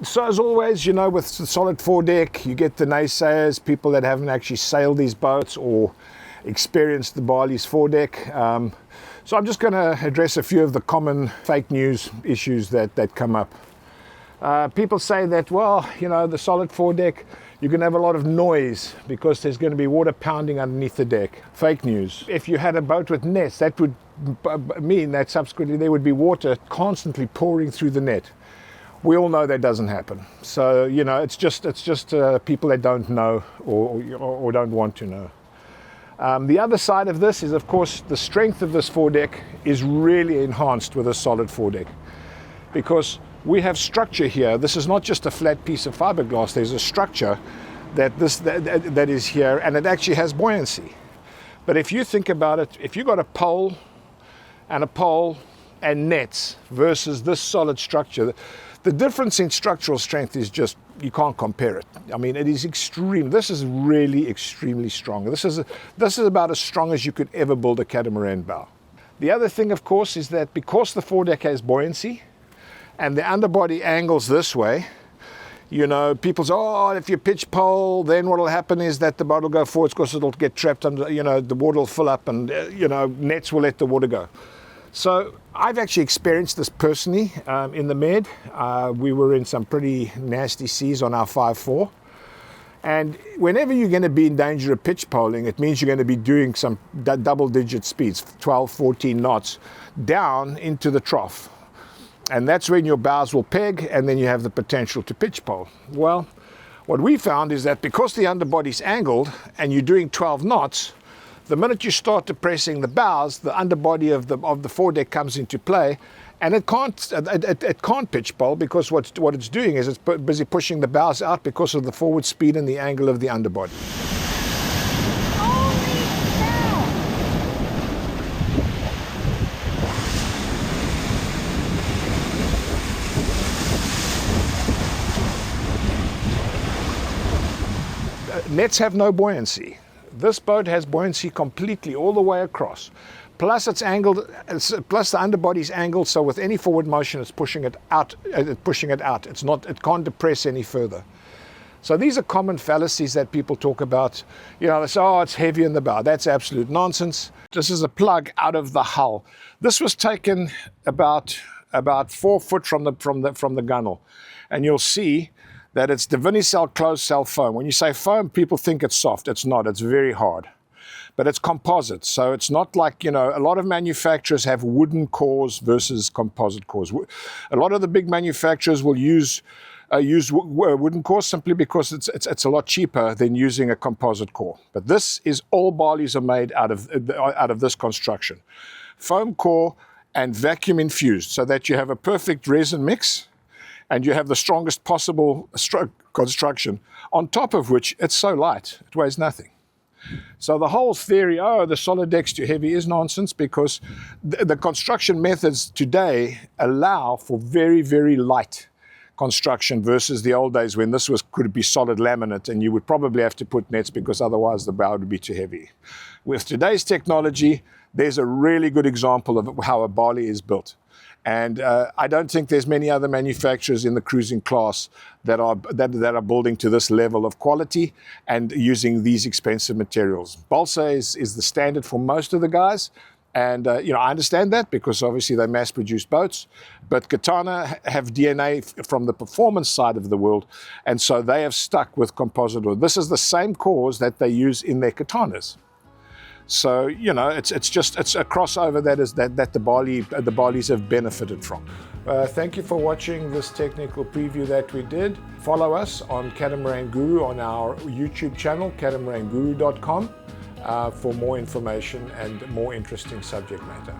So as always, you know, with the solid foredeck, you get the naysayers, people that haven't actually sailed these boats or experienced the Bali's foredeck. So I'm just going to address a few of the common fake news issues that come up. People say that, well, you know, the solid foredeck, you're going to have a lot of noise because there's going to be water pounding underneath the deck. Fake news. If you had a boat with nets, that would mean that subsequently there would be water constantly pouring through the net. We all know that doesn't happen. So, you know, it's just people that don't know or don't want to know. The other side of this is, of course, the strength of this foredeck is really enhanced with a solid foredeck because we have structure here. This is not just a flat piece of fiberglass. There's a structure that is here, and it actually has buoyancy. But if you think about it, if you got a pole and nets versus this solid structure, the difference in structural strength is just, you can't compare it. I mean, it is extreme. This is really extremely strong. This is about as strong as you could ever build a catamaran bow. The other thing, of course, is that because the foredeck has buoyancy and the underbody angles this way, you know, people say, oh, if you pitch pole, then what will happen is that the boat will go forwards because it'll get trapped under, you know, the water will fill up and, you know, nets will let the water go. So I've actually experienced this personally in the Med. We were in some pretty nasty seas on our 5.4. And whenever you're going to be in danger of pitch poling, it means you're going to be doing some double-digit speeds, 12, 14 knots, down into the trough. And that's when your bows will peg, and then you have the potential to pitch pole. Well, what we found is that because the underbody's angled and you're doing 12 knots, the minute you start depressing the bows, the underbody of the foredeck comes into play, and it can't pitch pole because what it's doing is it's busy pushing the bows out because of the forward speed and the angle of the underbody. Nets have no buoyancy. This boat has buoyancy completely all the way across. Plus it's angled, plus the underbody's angled, so with any forward motion it's pushing it out. It can't depress any further. So these are common fallacies that people talk about. You know, they say, oh, it's heavy in the bow. That's absolute nonsense. This is a plug out of the hull. This was taken about 4 foot from the gunnel, and you'll see that it's Divinycell closed cell foam. When you say foam, people think it's soft. It's not. It's very hard. But it's composite, so it's not like, you know, a lot of manufacturers have wooden cores versus composite cores. A lot of the big manufacturers will use wooden cores simply because it's a lot cheaper than using a composite core. But this is, all Balis are made out of this construction. Foam core and vacuum infused, so that you have a perfect resin mix and you have the strongest possible construction, on top of which it's so light, it weighs nothing. So the whole theory, oh, the solid deck's too heavy, is nonsense, because the construction methods today allow for very, very light construction versus the old days when this could be solid laminate and you would probably have to put nets because otherwise the bow would be too heavy. With today's technology, there's a really good example of how a Bali is built. And I don't think there's many other manufacturers in the cruising class that are building to this level of quality and using these expensive materials. Balsa is the standard for most of the guys. And you know, I understand that because obviously they mass-produce boats, but Katana have DNA from the performance side of the world, and so they have stuck with composite wood. This is the same cores that they use in their Katanas. So, you know, it's a crossover that the Balis have benefited from. Thank you for watching this technical preview that we did. Follow us on Catamaran Guru on our YouTube channel, catamaranguru.com, for more information and more interesting subject matter.